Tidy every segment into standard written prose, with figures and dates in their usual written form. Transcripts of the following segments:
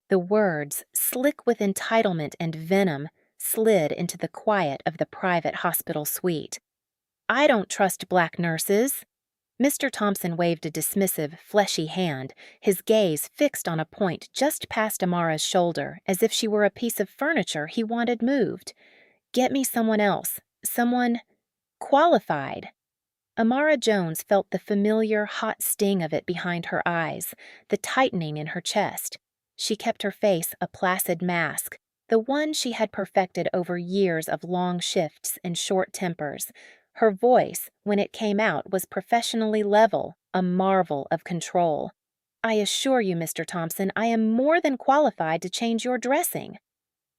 The words, slick with entitlement and venom, slid into the quiet of the private hospital suite. "I don't trust black nurses." Mr. Thompson waved a dismissive, fleshy hand, his gaze fixed on a point just past Amara's shoulder, as if she were a piece of furniture he wanted moved. "Get me someone else. Someone qualified." Amara Jones felt the familiar, hot sting of it behind her eyes, the tightening in her chest. She kept her face a placid mask, the one she had perfected over years of long shifts and short tempers. Her voice, when it came out, was professionally level, a marvel of control. "I assure you, Mr. Thompson, I am more than qualified to change your dressing."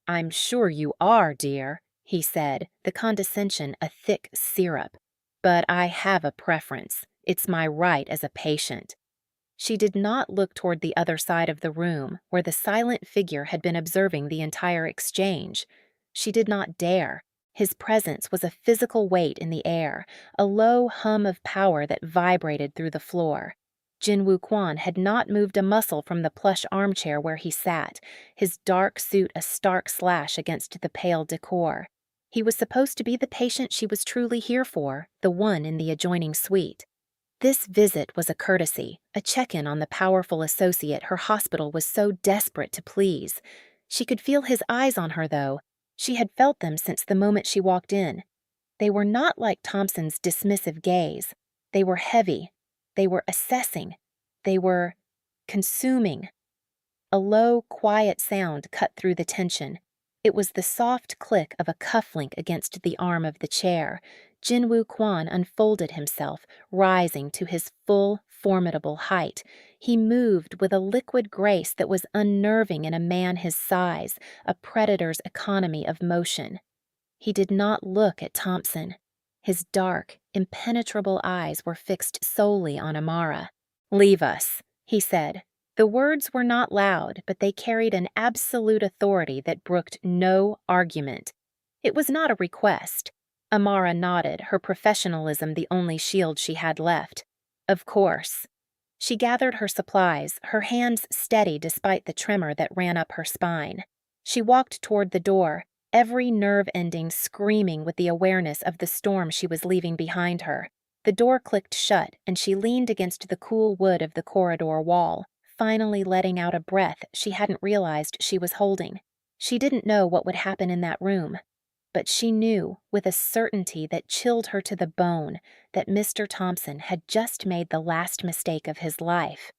"I'm sure you are, dear," he said, the condescension a thick syrup. "But I have a preference. It's my right as a patient." She did not look toward the other side of the room, where the silent figure had been observing the entire exchange. She did not dare. His presence was a physical weight in the air, a low hum of power that vibrated through the floor. Jinwoo Kwon had not moved a muscle from the plush armchair where he sat, his dark suit a stark slash against the pale decor. He was supposed to be the patient she was truly here for, the one in the adjoining suite. This visit was a courtesy, a check-in on the powerful associate her hospital was so desperate to please. She could feel his eyes on her, though. She had felt them since the moment she walked in. They were not like Thompson's dismissive gaze. They were heavy. They were assessing. They were consuming. A low, quiet sound cut through the tension. It was the soft click of a cufflink against the arm of the chair. Jinwoo Kwon unfolded himself, rising to his full, formidable height. He moved with a liquid grace that was unnerving in a man his size, a predator's economy of motion. He did not look at Thompson. His dark, impenetrable eyes were fixed solely on Amara. "Leave us," he said. The words were not loud, but they carried an absolute authority that brooked no argument. It was not a request. Amara nodded, her professionalism the only shield she had left. "Of course." She gathered her supplies, her hands steady despite the tremor that ran up her spine. She walked toward the door, every nerve ending screaming with the awareness of the storm she was leaving behind her. The door clicked shut, and she leaned against the cool wood of the corridor wall, finally letting out a breath she hadn't realized she was holding. She didn't know what would happen in that room, but she knew, with a certainty that chilled her to the bone, that Mr. Thompson had just made the last mistake of his life.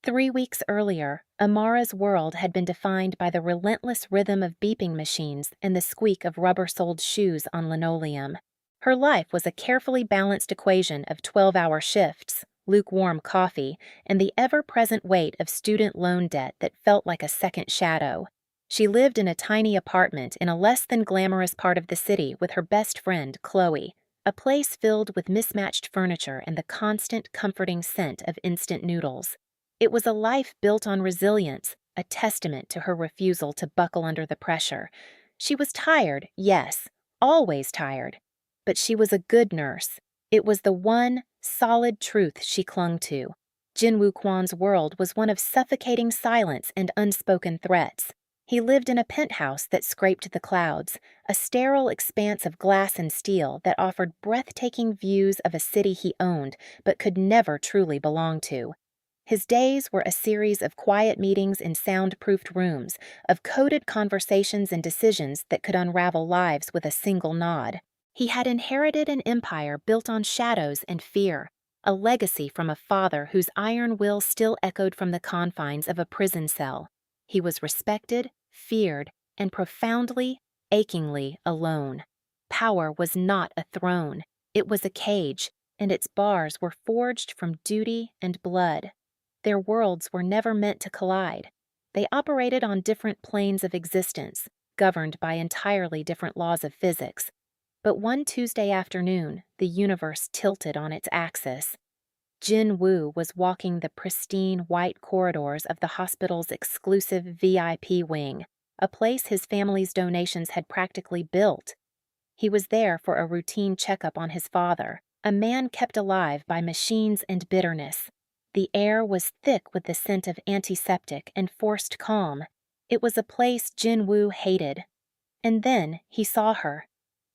3 weeks earlier, Amara's world had been defined by the relentless rhythm of beeping machines and the squeak of rubber-soled shoes on linoleum. Her life was a carefully balanced equation of 12-hour shifts, lukewarm coffee, and the ever-present weight of student loan debt that felt like a second shadow. She lived in a tiny apartment in a less-than-glamorous part of the city with her best friend, Chloe, a place filled with mismatched furniture and the constant, comforting scent of instant noodles. It was a life built on resilience, a testament to her refusal to buckle under the pressure. She was tired, yes, always tired, but she was a good nurse. It was the one, solid truth she clung to. Jinwoo Kwon's world was one of suffocating silence and unspoken threats. He lived in a penthouse that scraped the clouds, a sterile expanse of glass and steel that offered breathtaking views of a city he owned but could never truly belong to. His days were a series of quiet meetings in soundproofed rooms, of coded conversations and decisions that could unravel lives with a single nod. He had inherited an empire built on shadows and fear, a legacy from a father whose iron will still echoed from the confines of a prison cell. He was respected, feared, and profoundly, achingly alone. Power was not a throne. It was a cage, and its bars were forged from duty and blood. Their worlds were never meant to collide. They operated on different planes of existence, governed by entirely different laws of physics. But one Tuesday afternoon, the universe tilted on its axis. Jin Woo was walking the pristine white corridors of the hospital's exclusive VIP wing, a place his family's donations had practically built. He was there for a routine checkup on his father, a man kept alive by machines and bitterness. The air was thick with the scent of antiseptic and forced calm. It was a place Jin Woo hated. And then he saw her.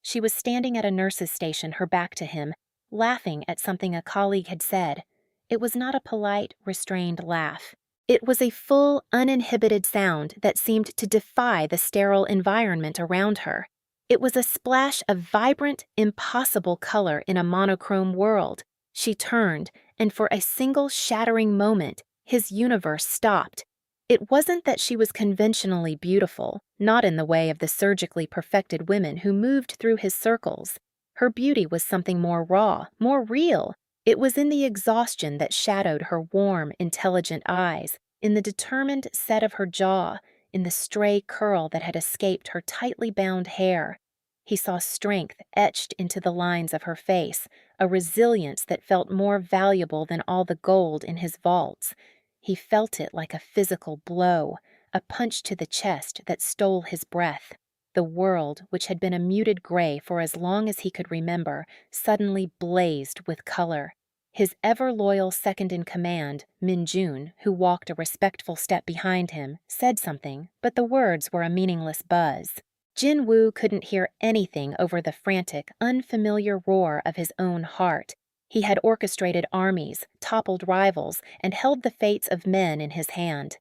She was standing at a nurse's station, her back to him, laughing at something a colleague had said. It was not a polite, restrained laugh. It was a full, uninhibited sound that seemed to defy the sterile environment around her. It was a splash of vibrant, impossible color in a monochrome world. She turned, and for a single shattering moment, his universe stopped. It wasn't that she was conventionally beautiful, not in the way of the surgically perfected women who moved through his circles. Her beauty was something more raw, more real. It was in the exhaustion that shadowed her warm, intelligent eyes, in the determined set of her jaw, in the stray curl that had escaped her tightly bound hair. He saw strength etched into the lines of her face, a resilience that felt more valuable than all the gold in his vaults. He felt it like a physical blow, a punch to the chest that stole his breath. The world, which had been a muted gray for as long as he could remember, suddenly blazed with color. His ever-loyal second-in-command, Min Jun, who walked a respectful step behind him, said something, but the words were a meaningless buzz. Jin Woo couldn't hear anything over the frantic, unfamiliar roar of his own heart. He had orchestrated armies, toppled rivals, and held the fates of men in his hand.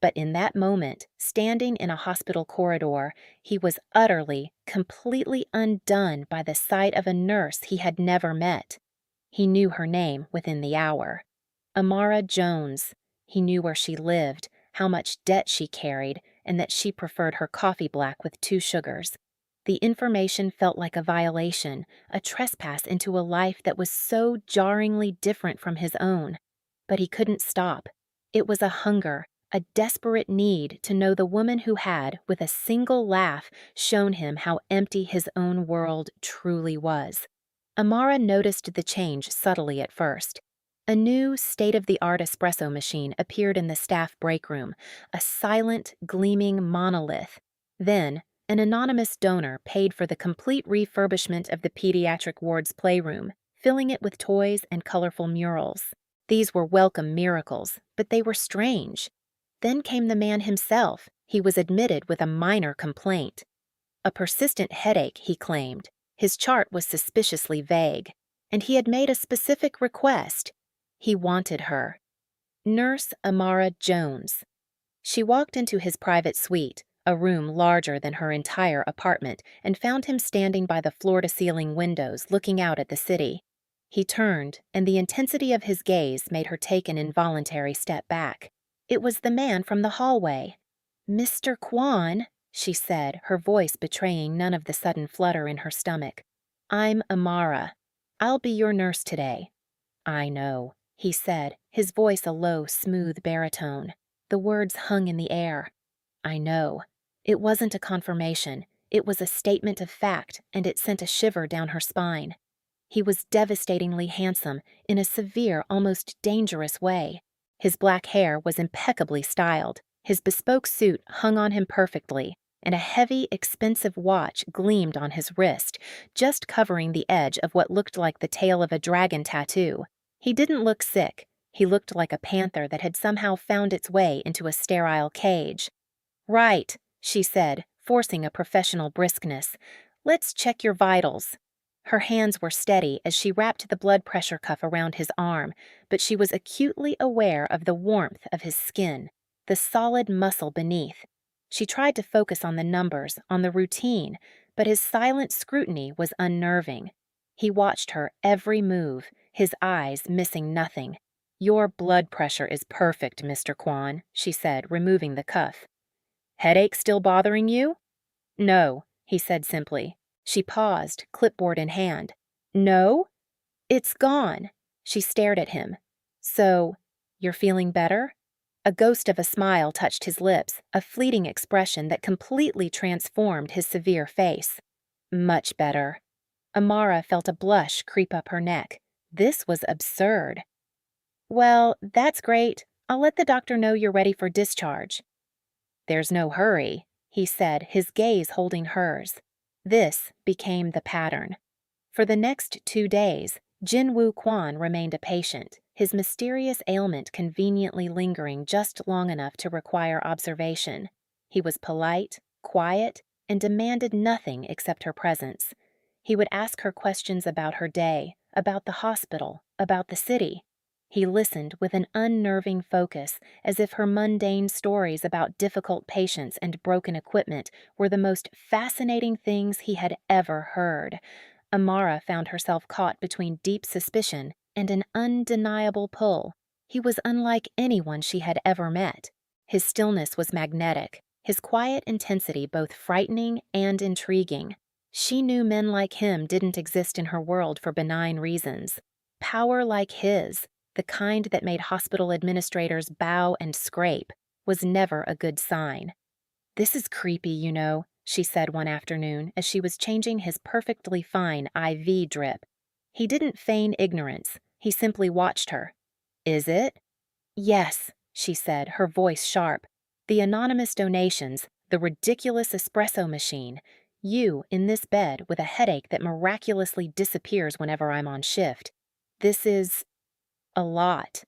But in that moment, standing in a hospital corridor, he was utterly, completely undone by the sight of a nurse he had never met. He knew her name within the hour. Amara Jones. He knew where she lived, how much debt she carried, and that she preferred her coffee black with 2 sugars. The information felt like a violation, a trespass into a life that was so jarringly different from his own. But he couldn't stop. It was a hunger, a desperate need to know the woman who had, with a single laugh, shown him how empty his own world truly was. Amara noticed the change subtly at first. A new, state-of-the-art espresso machine appeared in the staff break room, a silent, gleaming monolith. Then, an anonymous donor paid for the complete refurbishment of the pediatric ward's playroom, filling it with toys and colorful murals. These were welcome miracles, but they were strange. Then came the man himself. He was admitted with a minor complaint. A persistent headache, he claimed. His chart was suspiciously vague, and he had made a specific request. He wanted her. Nurse Amara Jones. She walked into his private suite, a room larger than her entire apartment, and found him standing by the floor-to-ceiling windows looking out at the city. He turned, and the intensity of his gaze made her take an involuntary step back. It was the man from the hallway. "Mr. Kwan," she said, her voice betraying none of the sudden flutter in her stomach. "I'm Amara. I'll be your nurse today." "I know," he said, his voice a low, smooth baritone. The words hung in the air. "I know." It wasn't a confirmation. It was a statement of fact, and it sent a shiver down her spine. He was devastatingly handsome, in a severe, almost dangerous way. His black hair was impeccably styled. His bespoke suit hung on him perfectly, and a heavy, expensive watch gleamed on his wrist, just covering the edge of what looked like the tail of a dragon tattoo. He didn't look sick. He looked like a panther that had somehow found its way into a sterile cage. "Right," she said, forcing a professional briskness. "Let's check your vitals." Her hands were steady as she wrapped the blood pressure cuff around his arm, but she was acutely aware of the warmth of his skin, the solid muscle beneath. She tried to focus on the numbers, on the routine, but his silent scrutiny was unnerving. He watched her every move, his eyes missing nothing. "Your blood pressure is perfect, Mr. Kwan," she said, removing the cuff. "Headache still bothering you?" "No," he said simply. She paused, clipboard in hand. "No?" "It's gone." She stared at him. "So, you're feeling better?" A ghost of a smile touched his lips, a fleeting expression that completely transformed his severe face. "Much better." Amara felt a blush creep up her neck. This was absurd. "Well, that's great. I'll let the doctor know you're ready for discharge." "There's no hurry," he said, his gaze holding hers. This became the pattern. For the next 2 days, Jin Woo Kwan remained a patient, his mysterious ailment conveniently lingering just long enough to require observation. He was polite, quiet, and demanded nothing except her presence. He would ask her questions about her day, about the hospital, about the city. He listened with an unnerving focus, as if her mundane stories about difficult patients and broken equipment were the most fascinating things he had ever heard. Amara found herself caught between deep suspicion and an undeniable pull. He was unlike anyone she had ever met. His stillness was magnetic, his quiet intensity both frightening and intriguing. She knew men like him didn't exist in her world for benign reasons. Power like his, the kind that made hospital administrators bow and scrape, was never a good sign. "This is creepy, you know," she said one afternoon as she was changing his perfectly fine IV drip. He didn't feign ignorance. He simply watched her. "Is it?" "Yes," she said, her voice sharp. "The anonymous donations, the ridiculous espresso machine, you in this bed with a headache that miraculously disappears whenever I'm on shift. This is a lot.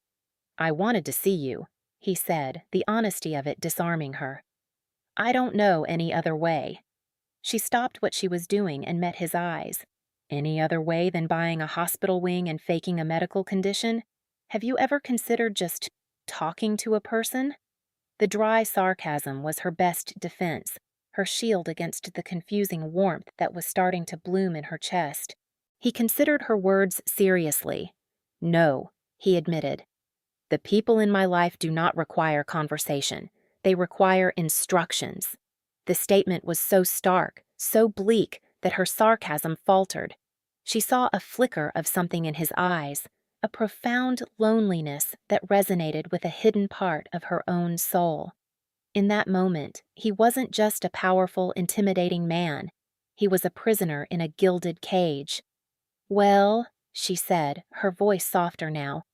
I wanted to see you," he said, the honesty of it disarming her. "I don't know any other way." She stopped what she was doing and met his eyes. "Any other way than buying a hospital wing and faking a medical condition? Have you ever considered just talking to a person?" The dry sarcasm was her best defense, her shield against the confusing warmth that was starting to bloom in her chest. He considered her words seriously. "No," he admitted. "The people in my life do not require conversation. They require instructions." The statement was so stark, so bleak, that her sarcasm faltered. She saw a flicker of something in his eyes, a profound loneliness that resonated with a hidden part of her own soul. In that moment, he wasn't just a powerful, intimidating man. He was a prisoner in a gilded cage. "Well," she said, her voice softer now,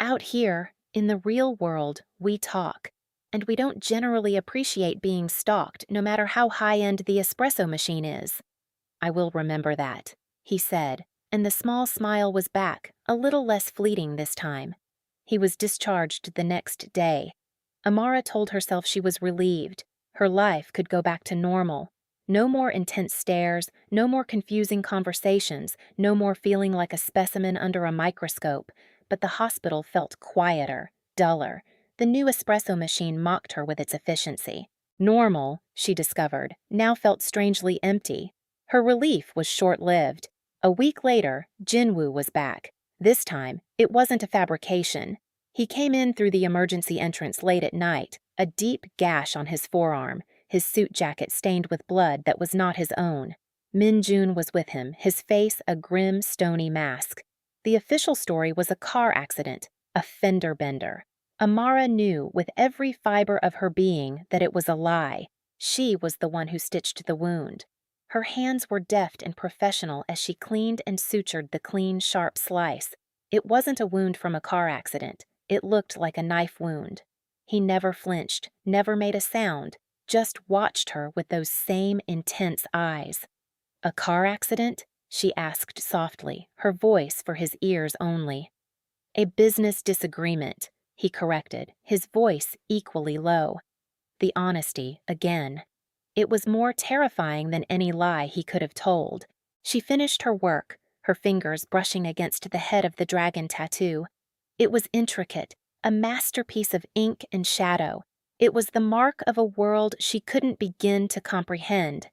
"out here, in the real world, we talk. And we don't generally appreciate being stalked, no matter how high-end the espresso machine is." "I will remember that," he said, and the small smile was back, a little less fleeting this time. He was discharged the next day. Amara told herself she was relieved. Her life could go back to normal. No more intense stares, no more confusing conversations, no more feeling like a specimen under a microscope. But the hospital felt quieter, duller. The new espresso machine mocked her with its efficiency. Normal, she discovered, now felt strangely empty. Her relief was short-lived. A week later, Jinwoo was back. This time, it wasn't a fabrication. He came in through the emergency entrance late at night, a deep gash on his forearm, his suit jacket stained with blood that was not his own. Min Jun was with him, his face a grim, stony mask. The official story was a car accident, a fender bender. Amara knew with every fiber of her being that it was a lie. She was the one who stitched the wound. Her hands were deft and professional as she cleaned and sutured the clean, sharp slice. It wasn't a wound from a car accident. It looked like a knife wound. He never flinched, never made a sound, just watched her with those same intense eyes. "A car accident?" she asked softly, her voice for his ears only. "A business disagreement," he corrected, his voice equally low. The honesty again. It was more terrifying than any lie he could have told. She finished her work, her fingers brushing against the head of the dragon tattoo. It was intricate, a masterpiece of ink and shadow. It was the mark of a world she couldn't begin to comprehend.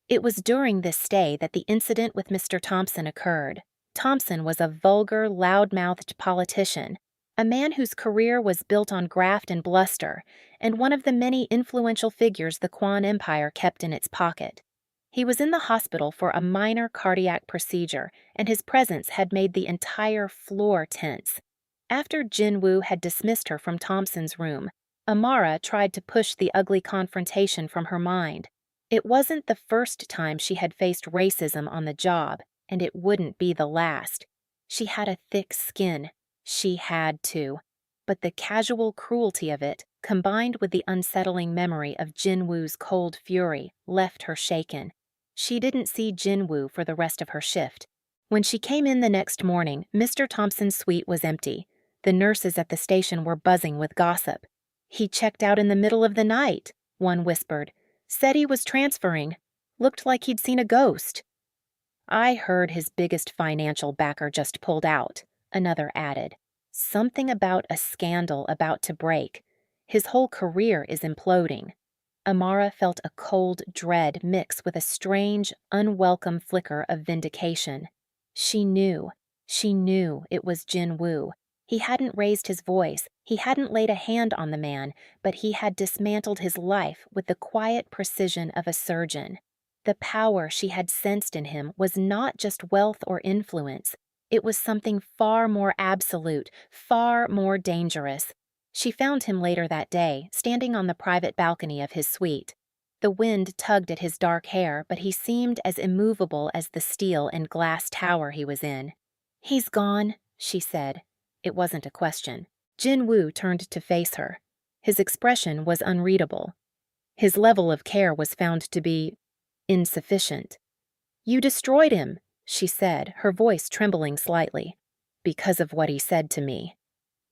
It was during this stay that the incident with Mr. Thompson occurred. Thompson was a vulgar, loud-mouthed politician, a man whose career was built on graft and bluster, and one of the many influential figures the Quan Empire kept in its pocket. He was in the hospital for a minor cardiac procedure, and his presence had made the entire floor tense. After Jinwoo had dismissed her from Thompson's room, Amara tried to push the ugly confrontation from her mind. It wasn't the first time she had faced racism on the job, and it wouldn't be the last. She had a thick skin. She had to. But the casual cruelty of it, combined with the unsettling memory of Jinwoo's cold fury, left her shaken. She didn't see Jinwoo for the rest of her shift. When she came in the next morning, Mr. Thompson's suite was empty. The nurses at the station were buzzing with gossip. "He checked out in the middle of the night," one whispered. Said he was transferring. Looked like he'd seen a ghost. I heard his biggest financial backer just pulled out, another added. Something about a scandal about to break. His whole career is imploding. Amara felt a cold dread mix with a strange, unwelcome flicker of vindication. She knew it was Jin Woo. He hadn't raised his voice, he hadn't laid a hand on the man, but he had dismantled his life with the quiet precision of a surgeon. The power she had sensed in him was not just wealth or influence. It was something far more absolute, far more dangerous. She found him later that day, standing on the private balcony of his suite. The wind tugged at his dark hair, but he seemed as immovable as the steel and glass tower he was in. "He's gone," she said. It wasn't a question. Jin Woo turned to face her. His expression was unreadable. His level of care was found to be insufficient. "You destroyed him," she said, her voice trembling slightly, "because of what he said to me."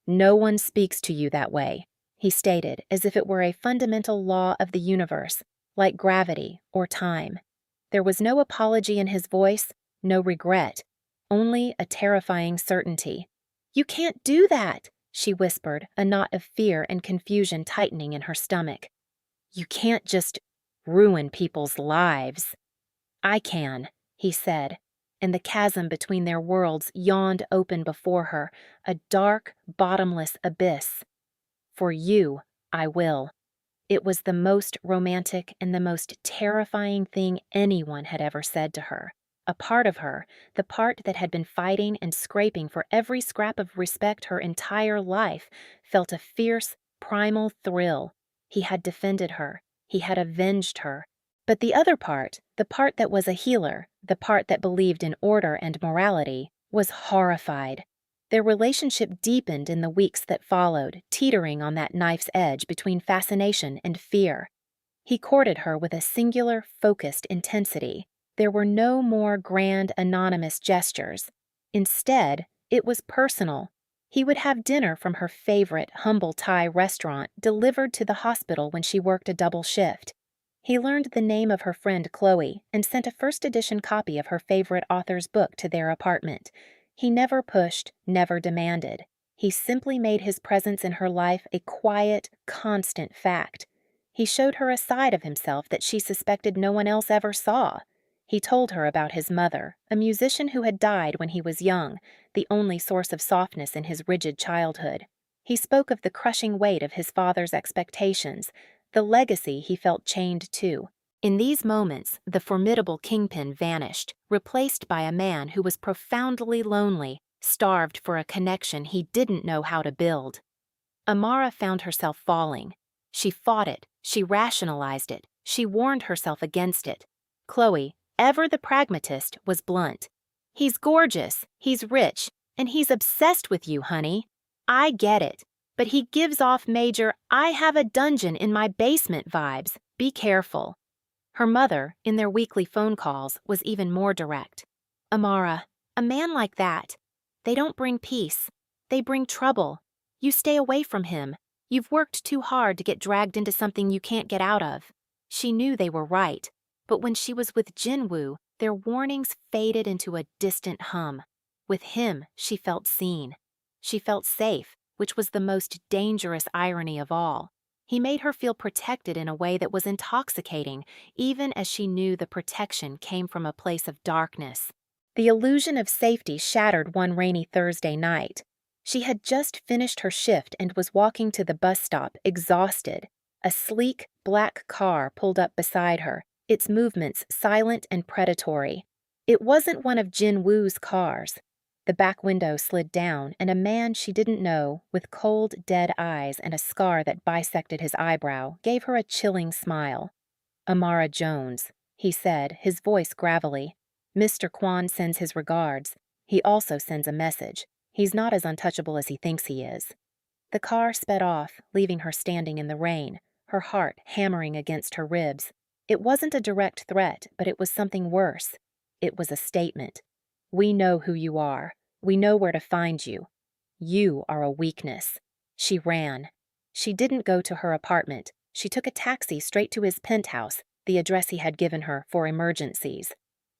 "No one speaks to you that way," he stated, as if it were a fundamental law of the universe, like gravity or time. There was no apology in his voice, no regret, only a terrifying certainty. "You can't do that," she whispered, a knot of fear and confusion tightening in her stomach. "You can't just ruin people's lives." "I can," he said, and the chasm between their worlds yawned open before her, a dark, bottomless abyss. "For you, I will." It was the most romantic and the most terrifying thing anyone had ever said to her. A part of her, the part that had been fighting and scraping for every scrap of respect her entire life, felt a fierce, primal thrill. He had defended her. He had avenged her. But the other part, the part that was a healer, the part that believed in order and morality, was horrified. Their relationship deepened in the weeks that followed, teetering on that knife's edge between fascination and fear. He courted her with a singular, focused intensity. There were no more grand, anonymous gestures. Instead, it was personal. He would have dinner from her favorite, humble Thai restaurant delivered to the hospital when she worked a double shift. He learned the name of her friend Chloe and sent a first-edition copy of her favorite author's book to their apartment. He never pushed, never demanded. He simply made his presence in her life a quiet, constant fact. He showed her a side of himself that she suspected no one else ever saw. He told her about his mother, a musician who had died when he was young, the only source of softness in his rigid childhood. He spoke of the crushing weight of his father's expectations, the legacy he felt chained to. In these moments, the formidable kingpin vanished, replaced by a man who was profoundly lonely, starved for a connection he didn't know how to build. Amara found herself falling. She fought it, she rationalized it, she warned herself against it. Chloe, ever the pragmatist, was blunt. "He's gorgeous, he's rich, and he's obsessed with you, honey. I get it, but he gives off major 'I have a dungeon in my basement' vibes. Be careful." Her mother, in their weekly phone calls, was even more direct. "Amara, a man like that, they don't bring peace. They bring trouble. You stay away from him. You've worked too hard to get dragged into something you can't get out of." She knew they were right, but when she was with Jin Woo, their warnings faded into a distant hum. With him, she felt seen. She felt safe, which was the most dangerous irony of all. He made her feel protected in a way that was intoxicating, even as she knew the protection came from a place of darkness. The illusion of safety shattered one rainy Thursday night. She had just finished her shift and was walking to the bus stop, exhausted. A sleek, black car pulled up beside her, its movements silent and predatory. It wasn't one of Jin Woo's cars. The back window slid down, and a man she didn't know, with cold, dead eyes and a scar that bisected his eyebrow, gave her a chilling smile. "Amara Jones," he said, his voice gravelly. "Mr. Kwan sends his regards. He also sends a message. He's not as untouchable as he thinks he is." The car sped off, leaving her standing in the rain, her heart hammering against her ribs. It wasn't a direct threat, but it was something worse. It was a statement. "We know who you are. We know where to find you. You are a weakness." She ran. She didn't go to her apartment. She took a taxi straight to his penthouse, the address he had given her for emergencies.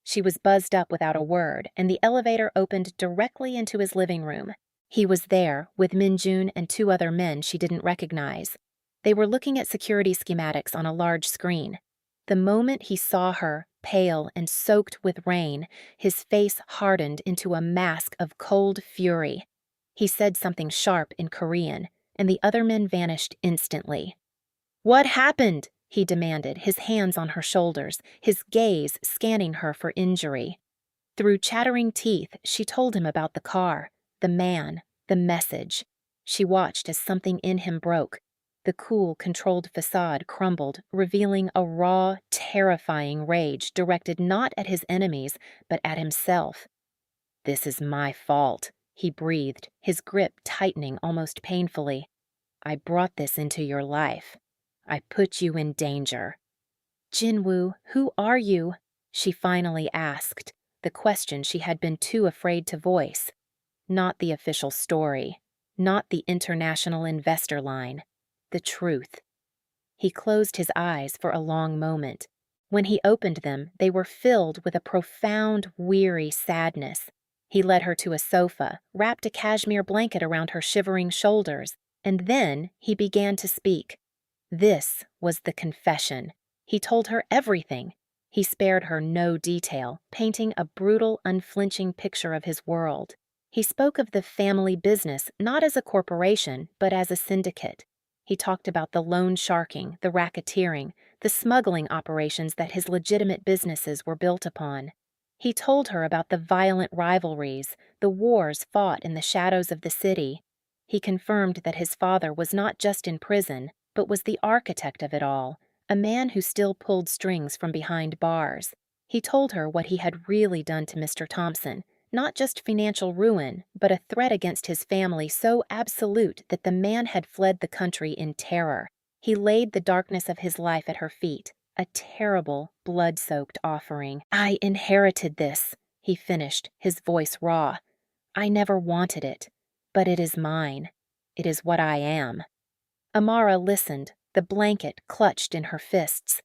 She was buzzed up without a word, and the elevator opened directly into his living room. He was there, with Minjun and two other men she didn't recognize. They were looking at security schematics on a large screen. The moment he saw her, pale and soaked with rain, his face hardened into a mask of cold fury. He said something sharp in Korean, and the other men vanished instantly. "What happened?" he demanded, his hands on her shoulders, his gaze scanning her for injury. Through chattering teeth, she told him about the car, the man, the message. She watched as something in him broke. The cool, controlled facade crumbled, revealing a raw, terrifying rage directed not at his enemies, but at himself. "This is my fault," he breathed, his grip tightening almost painfully. "I brought this into your life. I put you in danger." "Jinwoo, who are you?" she finally asked, the question she had been too afraid to voice. Not the official story, not the international investor line, the truth. He closed his eyes for a long moment. When he opened them, they were filled with a profound, weary sadness. He led her to a sofa, wrapped a cashmere blanket around her shivering shoulders, and then he began to speak. This was the confession. He told her everything. He spared her no detail, painting a brutal, unflinching picture of his world. He spoke of the family business not as a corporation, but as a syndicate. He talked about the loan sharking, the racketeering, the smuggling operations that his legitimate businesses were built upon. He told her about the violent rivalries, the wars fought in the shadows of the city. He confirmed that his father was not just in prison, but was the architect of it all, a man who still pulled strings from behind bars. He told her what he had really done to Mr. Thompson, not just financial ruin, but a threat against his family so absolute that the man had fled the country in terror. He laid the darkness of his life at her feet, a terrible, blood-soaked offering. "I inherited this," he finished, his voice raw. "I never wanted it, but it is mine. It is what I am." Amara listened, the blanket clutched in her fists.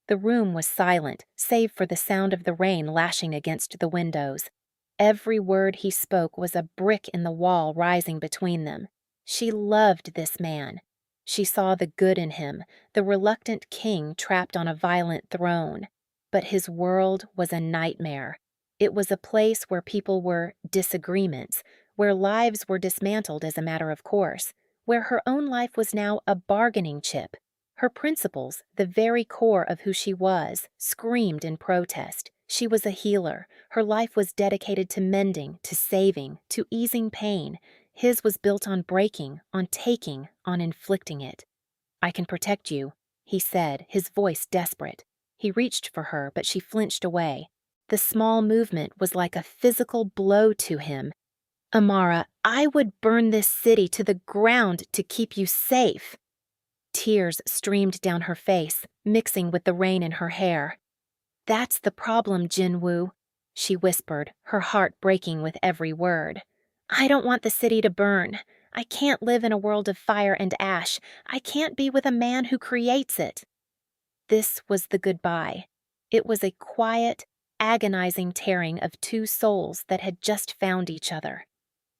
The room was silent, save for the sound of the rain lashing against the windows. Every word he spoke was a brick in the wall rising between them. She loved this man. She saw the good in him, the reluctant king trapped on a violent throne. But his world was a nightmare. It was a place where people were disagreements, where lives were dismantled as a matter of course, where her own life was now a bargaining chip. Her principles, the very core of who she was, screamed in protest. She was a healer. Her life was dedicated to mending, to saving, to easing pain. His was built on breaking, on taking, on inflicting it. "I can protect you," he said, his voice desperate. He reached for her, but she flinched away. The small movement was like a physical blow to him. "Amara, I would burn this city to the ground to keep you safe." Tears streamed down her face, mixing with the rain in her hair. "That's the problem, Jinwoo," she whispered, her heart breaking with every word. "I don't want the city to burn. I can't live in a world of fire and ash. I can't be with a man who creates it." This was the goodbye. It was a quiet, agonizing tearing of two souls that had just found each other.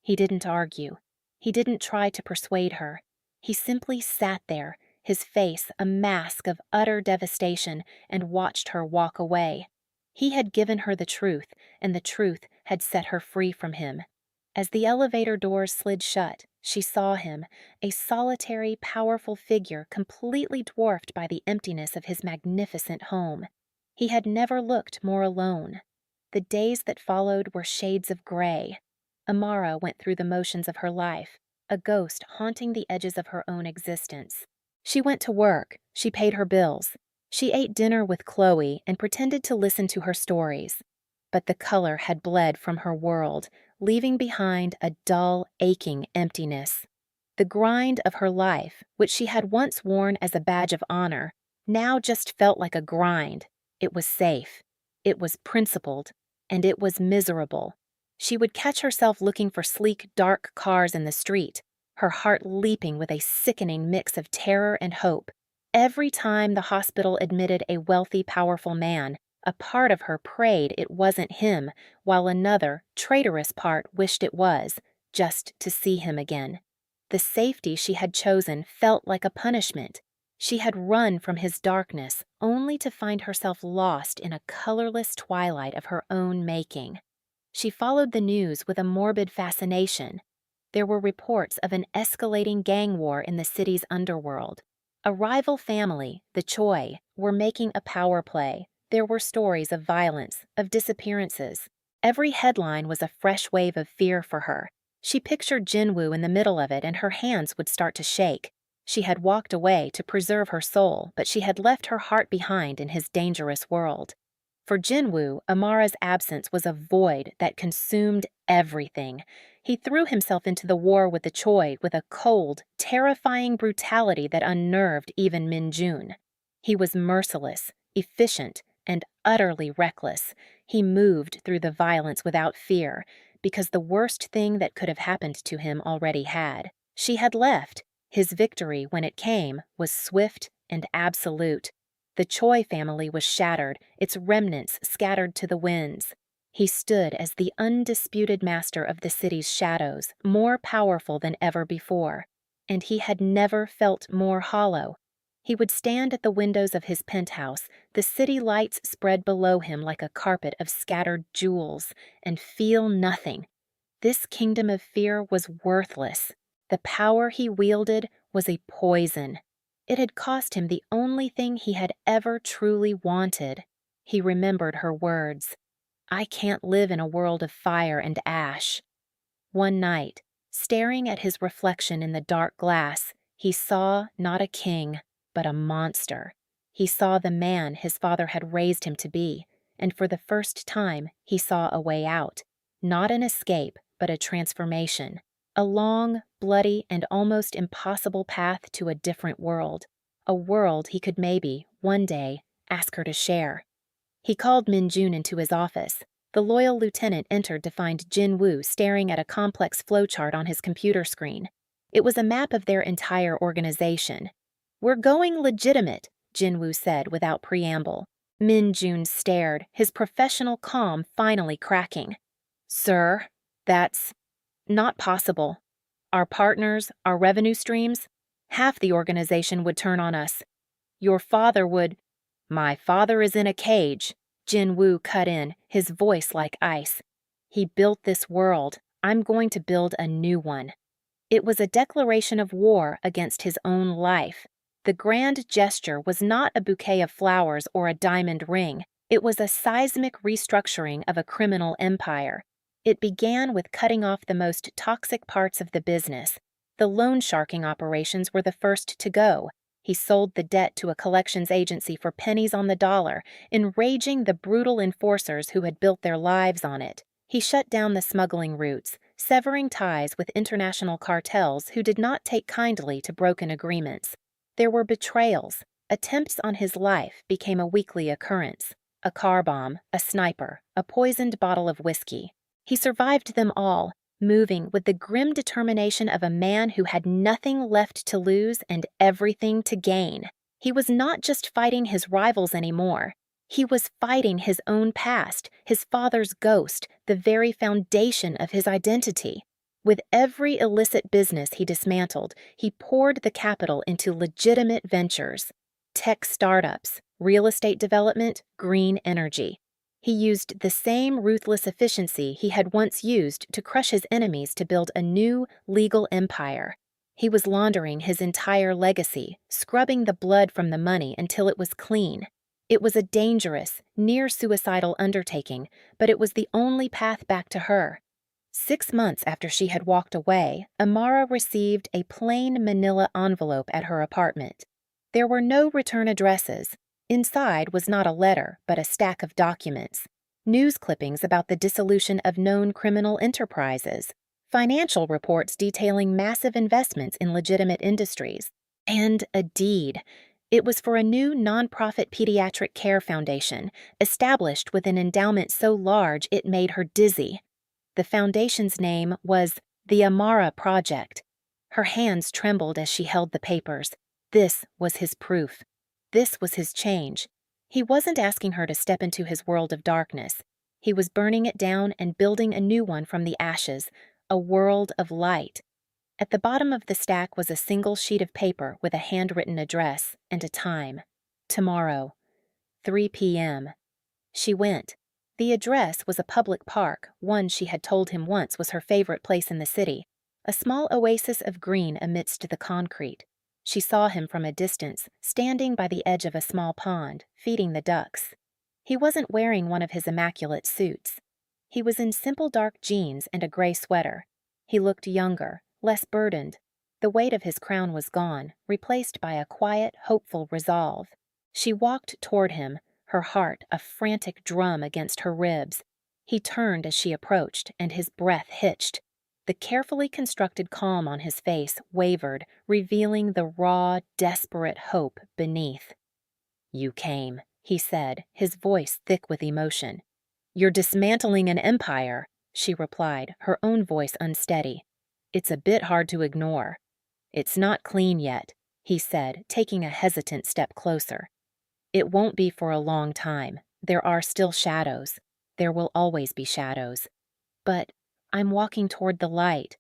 He didn't argue. He didn't try to persuade her. He simply sat there, his face a mask of utter devastation, and watched her walk away. He had given her the truth, and the truth had set her free from him. As the elevator doors slid shut, she saw him, a solitary, powerful figure completely dwarfed by the emptiness of his magnificent home. He had never looked more alone. The days that followed were shades of gray. Amara went through the motions of her life, a ghost haunting the edges of her own existence. She went to work, she paid her bills, she ate dinner with Chloe and pretended to listen to her stories. But the color had bled from her world, leaving behind a dull, aching emptiness. The grind of her life, which she had once worn as a badge of honor, now just felt like a grind. It was safe, it was principled, and it was miserable. She would catch herself looking for sleek, dark cars in the street, her heart leaping with a sickening mix of terror and hope. Every time the hospital admitted a wealthy, powerful man, a part of her prayed it wasn't him, while another, traitorous part wished it was, just to see him again. The safety she had chosen felt like a punishment. She had run from his darkness, only to find herself lost in a colorless twilight of her own making. She followed the news with a morbid fascination. There were reports of an escalating gang war in the city's underworld. A rival family, the Choi, were making a power play. There were stories of violence, of disappearances. Every headline was a fresh wave of fear for her. She pictured Jinwoo in the middle of it, and her hands would start to shake. She had walked away to preserve her soul, but she had left her heart behind in his dangerous world. For Jinwoo, Amara's absence was a void that consumed everything. He threw himself into the war with the Choi with a cold, terrifying brutality that unnerved even Min-jun. He was merciless, efficient, and utterly reckless. He moved through the violence without fear, because the worst thing that could have happened to him already had. She had left. His victory, when it came, was swift and absolute. The Choi family was shattered, its remnants scattered to the winds. He stood as the undisputed master of the city's shadows, more powerful than ever before. And he had never felt more hollow. He would stand at the windows of his penthouse, the city lights spread below him like a carpet of scattered jewels, and feel nothing. This kingdom of fear was worthless. The power he wielded was a poison. It had cost him the only thing he had ever truly wanted. He remembered her words. I can't live in a world of fire and ash. One night, staring at his reflection in the dark glass, he saw not a king, but a monster. He saw the man his father had raised him to be, and for the first time he saw a way out. Not an escape, but a transformation. A long, bloody, and almost impossible path to a different world. A world he could maybe, one day, ask her to share. He called Min-jun into his office. The loyal lieutenant entered to find Jinwoo staring at a complex flowchart on his computer screen. It was a map of their entire organization. We're going legitimate, Jinwoo said without preamble. Min-jun stared, his professional calm finally cracking. Sir, that's not possible. Our partners, our revenue streams, half the organization would turn on us. Your father would... My father is in a cage, Jinwoo cut in, his voice like ice. He built this world. I'm going to build a new one. It was a declaration of war against his own life. The grand gesture was not a bouquet of flowers or a diamond ring. It was a seismic restructuring of a criminal empire. It began with cutting off the most toxic parts of the business. The loan sharking operations were the first to go. He sold the debt to a collections agency for pennies on the dollar, enraging the brutal enforcers who had built their lives on it. He shut down the smuggling routes, severing ties with international cartels who did not take kindly to broken agreements. There were betrayals. Attempts on his life became a weekly occurrence. A car bomb, a sniper, a poisoned bottle of whiskey. He survived them all, moving with the grim determination of a man who had nothing left to lose and everything to gain. He was not just fighting his rivals anymore. He was fighting his own past, his father's ghost, the very foundation of his identity. With every illicit business he dismantled, he poured the capital into legitimate ventures. Tech startups, real estate development, green energy. He used the same ruthless efficiency he had once used to crush his enemies to build a new, legal empire. He was laundering his entire legacy, scrubbing the blood from the money until it was clean. It was a dangerous, near-suicidal undertaking, but it was the only path back to her. 6 months after she had walked away, Amara received a plain manila envelope at her apartment. There were no return addresses. Inside was not a letter, but a stack of documents. News clippings about the dissolution of known criminal enterprises. Financial reports detailing massive investments in legitimate industries. And a deed. It was for a new nonprofit pediatric care foundation, established with an endowment so large it made her dizzy. The foundation's name was the Amara Project. Her hands trembled as she held the papers. This was his proof. This was his change. He wasn't asking her to step into his world of darkness. He was burning it down and building a new one from the ashes, a world of light. At the bottom of the stack was a single sheet of paper with a handwritten address and a time. Tomorrow, 3 p.m. She went. The address was a public park, one she had told him once was her favorite place in the city, a small oasis of green amidst the concrete. She saw him from a distance, standing by the edge of a small pond, feeding the ducks. He wasn't wearing one of his immaculate suits. He was in simple dark jeans and a gray sweater. He looked younger, less burdened. The weight of his crown was gone, replaced by a quiet, hopeful resolve. She walked toward him, her heart a frantic drum against her ribs. He turned as she approached, and his breath hitched. The carefully constructed calm on his face wavered, revealing the raw, desperate hope beneath. "You came," he said, his voice thick with emotion. "You're dismantling an empire," she replied, her own voice unsteady. "It's a bit hard to ignore." "It's not clean yet," he said, taking a hesitant step closer. "It won't be for a long time. There are still shadows. There will always be shadows. But I'm walking toward the light.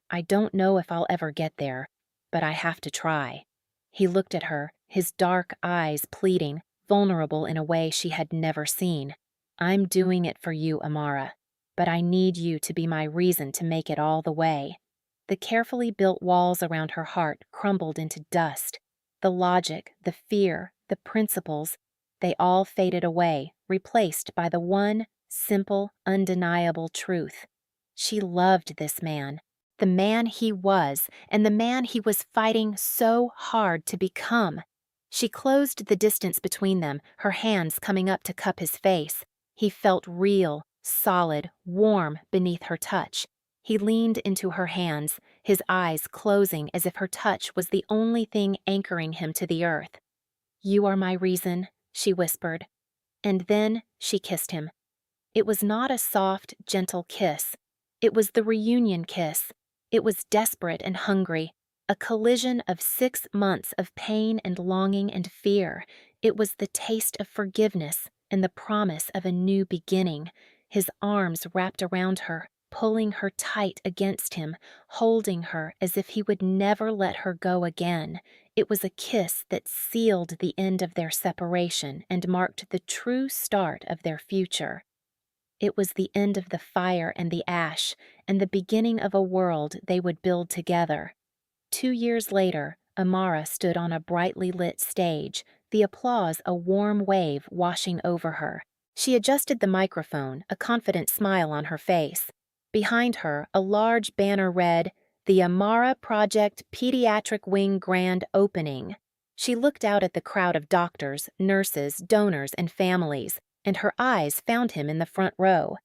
I don't know if I'll ever get there, but I have to try." He looked at her, his dark eyes pleading, vulnerable in a way she had never seen. "I'm doing it for you, Amara, but I need you to be my reason to make it all the way." The carefully built walls around her heart crumbled into dust. The logic, the fear, the principles, they all faded away, replaced by the one simple, undeniable truth. She loved this man, the man he was, and the man he was fighting so hard to become. She closed the distance between them, her hands coming up to cup his face. He felt real, solid, warm beneath her touch. He leaned into her hands, his eyes closing as if her touch was the only thing anchoring him to the earth. "You are my reason," she whispered. And then she kissed him. It was not a soft, gentle kiss. It was the reunion kiss. It was desperate and hungry, a collision of 6 months of pain and longing and fear. It was the taste of forgiveness and the promise of a new beginning. His arms wrapped around her, pulling her tight against him, holding her as if he would never let her go again. It was a kiss that sealed the end of their separation and marked the true start of their future. It was the end of the fire and the ash, and the beginning of a world they would build together. 2 years later, Amara stood on a brightly lit stage, the applause a warm wave washing over her. She adjusted the microphone, a confident smile on her face. Behind her, a large banner read, "The Amara Project Pediatric Wing Grand Opening." She looked out at the crowd of doctors, nurses, donors, and families, and her eyes found him in the front row.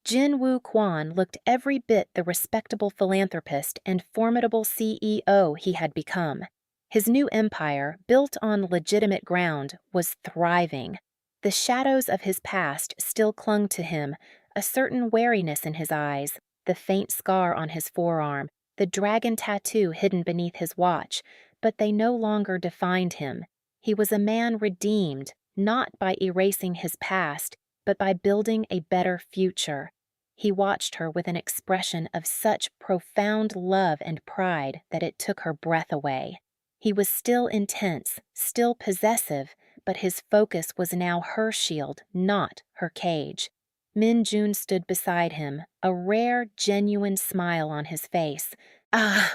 Jin-Woo Kwon looked every bit the respectable philanthropist and formidable CEO he had become. His new empire, built on legitimate ground, was thriving. The shadows of his past still clung to him, a certain wariness in his eyes, the faint scar on his forearm, the dragon tattoo hidden beneath his watch, but they no longer defined him. He was a man redeemed, not by erasing his past, but by building a better future. He watched her with an expression of such profound love and pride that it took her breath away. He was still intense, still possessive, but his focus was now her shield, not her cage. Min Jun stood beside him, a rare, genuine smile on his face.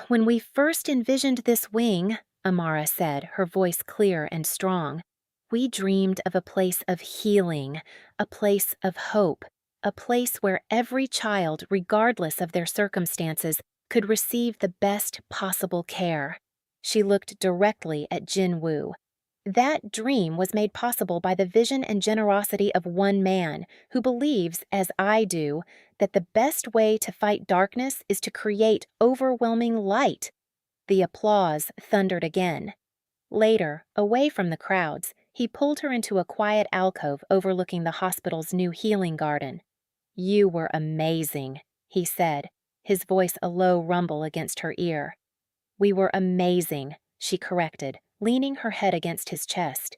When we first envisioned this wing," Amara said, her voice clear and strong, "we dreamed of a place of healing, a place of hope, a place where every child, regardless of their circumstances, could receive the best possible care." She looked directly at Jin-Woo. "That dream was made possible by the vision and generosity of one man who believes, as I do, that the best way to fight darkness is to create overwhelming light." The applause thundered again. Later, away from the crowds, he pulled her into a quiet alcove overlooking the hospital's new healing garden. "You were amazing," he said, his voice a low rumble against her ear. "We were amazing," she corrected, leaning her head against his chest.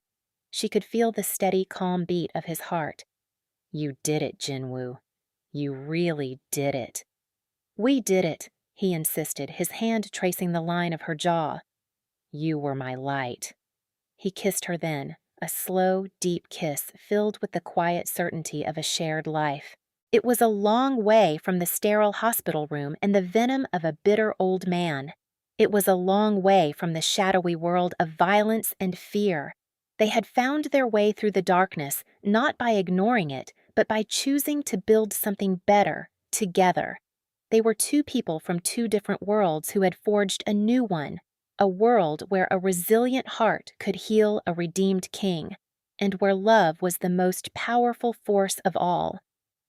She could feel the steady, calm beat of his heart. "You did it, Jinwoo. You really did it." "We did it," he insisted, his hand tracing the line of her jaw. "You were my light." He kissed her then, a slow, deep kiss filled with the quiet certainty of a shared life. It was a long way from the sterile hospital room and the venom of a bitter old man. It was a long way from the shadowy world of violence and fear. They had found their way through the darkness, not by ignoring it, but by choosing to build something better, together. They were two people from two different worlds who had forged a new one, a world where a resilient heart could heal a redeemed king, and where love was the most powerful force of all.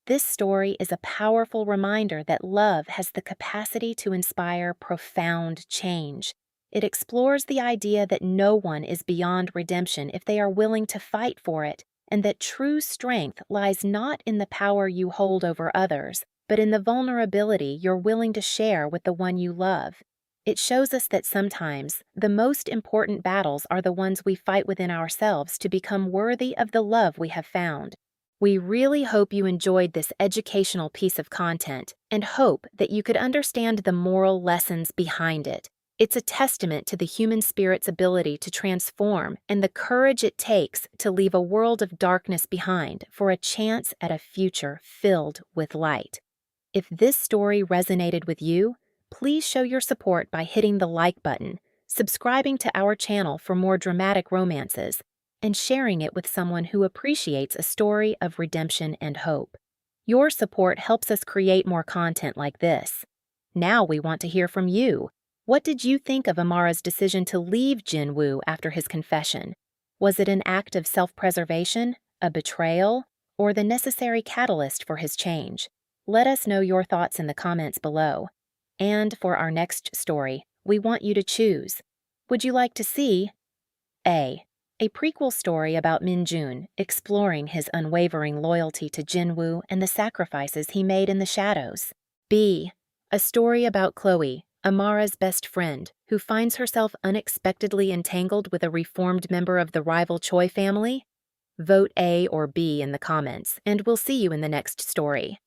This story is a powerful reminder that love has the capacity to inspire profound change. It explores the idea that no one is beyond redemption if they are willing to fight for it, and that true strength lies not in the power you hold over others, but in the vulnerability you're willing to share with the one you love. It shows us that sometimes the most important battles are the ones we fight within ourselves to become worthy of the love we have found. We really hope you enjoyed this educational piece of content and hope that you could understand the moral lessons behind it. It's a testament to the human spirit's ability to transform and the courage it takes to leave a world of darkness behind for a chance at a future filled with light. If this story resonated with you, please show your support by hitting the like button, subscribing to our channel for more dramatic romances, and sharing it with someone who appreciates a story of redemption and hope. Your support helps us create more content like this. Now we want to hear from you. What did you think of Amara's decision to leave Jinwoo after his confession? Was it an act of self-preservation, a betrayal, or the necessary catalyst for his change? Let us know your thoughts in the comments below. And for our next story, we want you to choose. Would you like to see A prequel story about Min-jun exploring his unwavering loyalty to Jinwoo and the sacrifices he made in the shadows? B. A story about Chloe, Amara's best friend, who finds herself unexpectedly entangled with a reformed member of the rival Choi family? Vote A or B in the comments, and we'll see you in the next story.